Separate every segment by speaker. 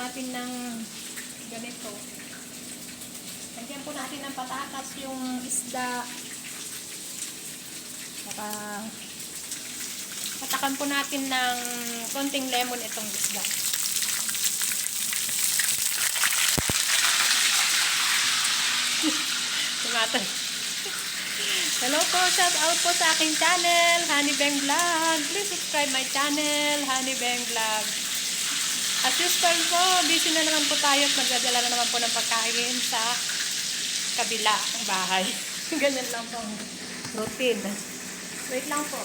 Speaker 1: natin ng ganito. Lagyan po natin ng patatas yung isda. Saka patakan po natin ng konting lemon itong isda. Tumatay. Hello po, shout out po sa aking channel, Honey Beng Vlog. Please subscribe my channel, Honey Beng Vlog. As usual po, busy na naman po tayo at magdadala na naman po ng pagkain sa kabila ng bahay. Ganyan lang po routine. Wait lang po.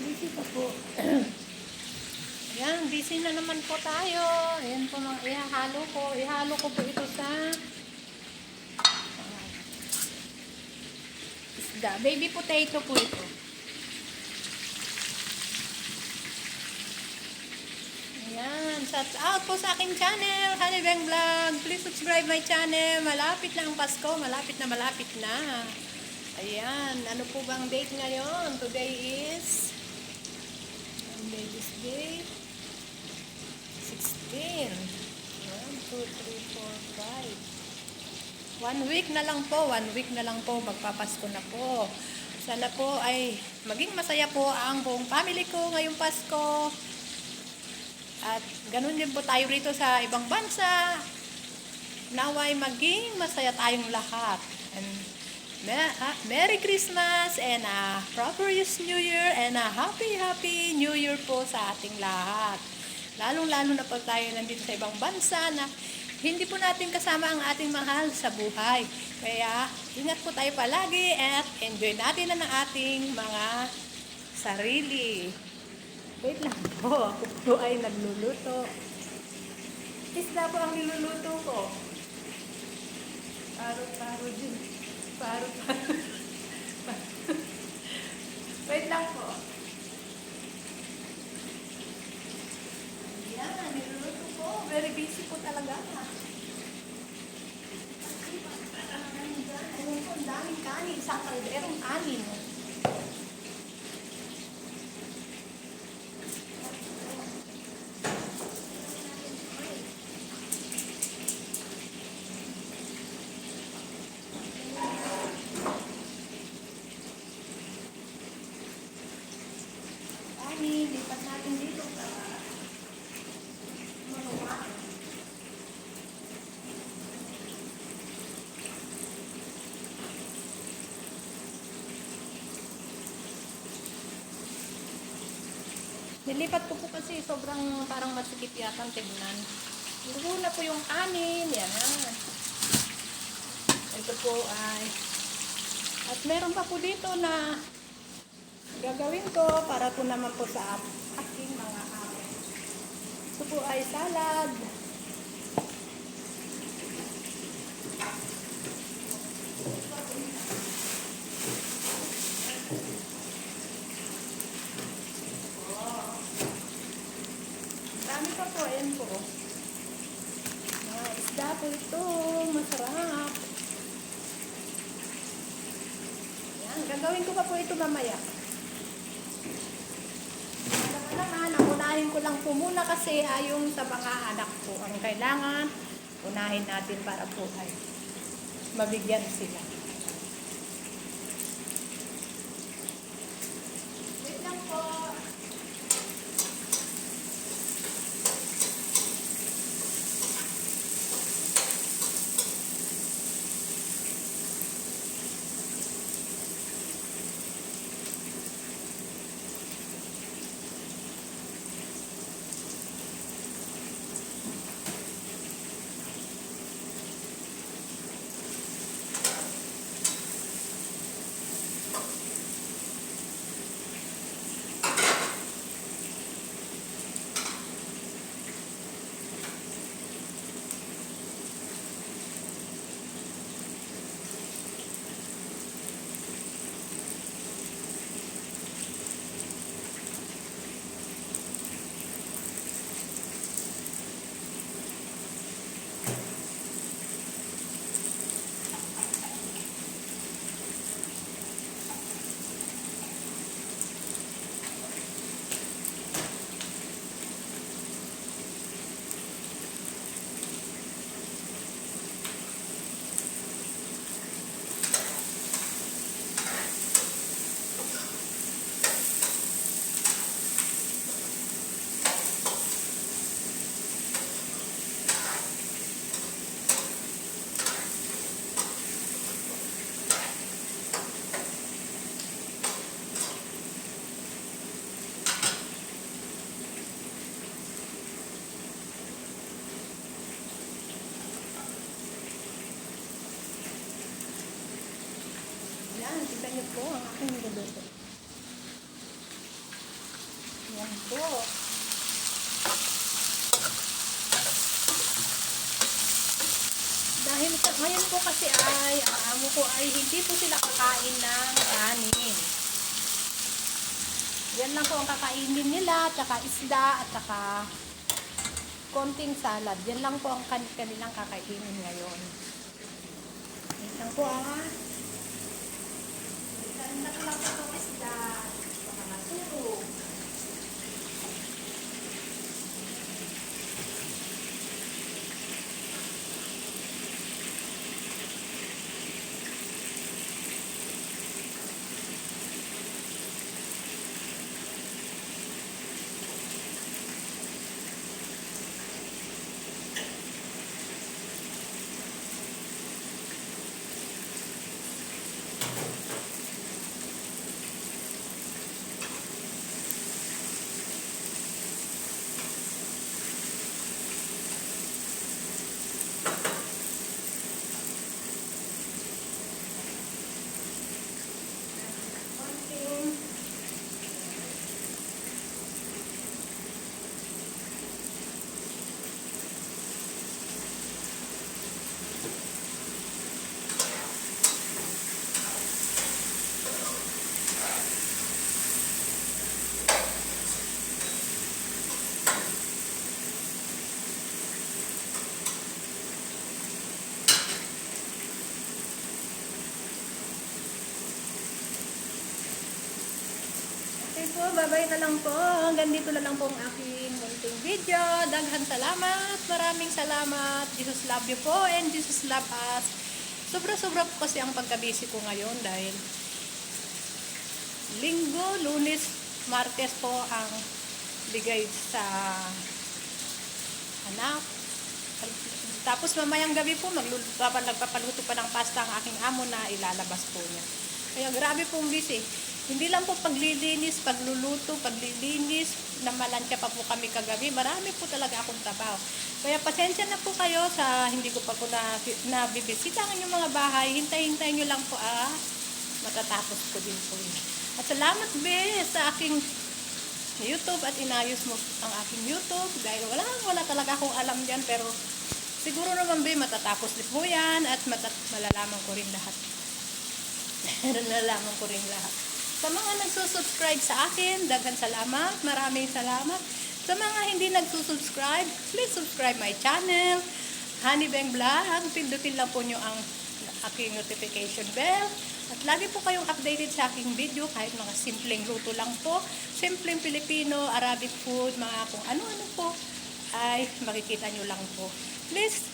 Speaker 1: Busy pa po. Ayan, busy na naman po tayo. Ayan po mga ihahalo ko. Ihalo ko po ito sa isda. Baby potato po ito. Ayan, shout out po sa aking channel, Honey Beng Vlog. Please subscribe my channel. Malapit na ang Pasko. Malapit na. Ayan, ano po bang date ngayon? Today is Day 16. 1, 2, 3, 4, 5. 1 week na lang po. 1 week na lang po. Magpapasko na po. Sana po ay maging masaya po ang buong family ko ngayong Pasko. At ganun din po tayo rito sa ibang bansa. Naway maging masaya tayong lahat. And Merry Christmas and a prosperous New Year and a happy New Year po sa ating lahat. Lalong-lalo na po tayo nandito sa ibang bansa na hindi po natin kasama ang ating mahal sa buhay. Kaya ingat po tayo palagi at enjoy natin ang ating mga sarili. Wait lang po, ako po ay nagluluto. Isda po ang niluluto ko. Paro din. Paro. Wait lang po. Ayan, niluluto po. Very busy po talaga. Ayun po, ang daming kanin. Isang kalderong kanin. Lipat natin dito para maluwa. Nilipat ko po kasi sobrang parang masikip yata ang tignan. Luto na po yung kanin. Yan. Ito po ay at meron pa po dito na gagawin ko para po naman po sa aking mga ate. Ito po ay salad. Dami pa po, ayan po. Isda po ito, masarap. Ayan, gagawin ko pa po ito mamaya. Unahin ko lang po muna kasi yung sa mga anak po ang kailangan unahin natin para po ay mabigyan sila. Wait lang po. Yan, kita niyo po ang aking niluluto. Yan po. Dahil ngayon po kasi ay, ang amo ko ay hindi po sila kakain ng kanin. Yan lang po ang kakainin nila, at saka isda, at saka konting salad. Yan lang po ang kanilang kakainin ngayon. Yan lang po ah. Anak lang po itong isda. Baka masuro. Okay po, bye-bye na lang po. Hanggang dito na lang po ang aking munting video. Daghan salamat. Maraming salamat. Jesus love you po and Jesus love us. Sobra-sobra po kasi ang pagkabisi ko ngayon dahil Linggo, Lunes, Martes po ang bigay sa anak. Tapos mamayang gabi po nagpapaluto pa ng pasta ang aking amo na ilalabas po niya. Kaya grabe pong busy. Hindi lang po paglilinis, pagluluto, paglilinis, namalansya pa po kami kagabi. Marami po talaga akong trabaho. Kaya pasensya na po kayo sa hindi ko pa po nabibisita ang inyong mga bahay. Hintay-hintayin nyo lang po matatapos ko din po yun. At salamat be sa aking YouTube at inayos mo ang aking YouTube. Dahil wala talaga akong alam dyan. Pero siguro naman be matatapos din po yan at malalaman ko rin lahat. Malalaman ko rin lahat. Sa mga nagsusubscribe sa akin, daghan salamat, maraming salamat. Sa mga hindi nagsusubscribe, please subscribe my channel, Honey Beng Vlog. Pindutin lang po nyo ang aking notification bell. At lagi po kayong updated sa aking video, kahit mga simpleng luto lang po. Simpleng Filipino, Arabic food, mga kung ano-ano po, ay makikita nyo lang po. Please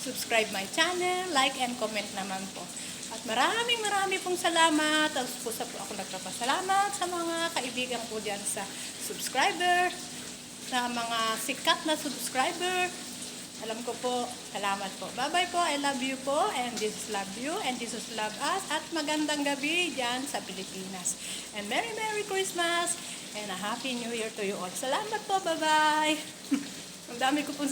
Speaker 1: subscribe my channel, like and comment naman po. At maraming pong salamat. Tapos po ako nagpapasalamat sa mga kaibigan ko diyan sa subscriber, sa mga sikat na subscriber. Alam ko po, salamat po. Bye-bye po, I love you po, and Jesus love you, and Jesus love us. At magandang gabi dyan sa Pilipinas. And Merry Christmas, and a Happy New Year to you all. Salamat po, bye-bye. Ang dami ko pong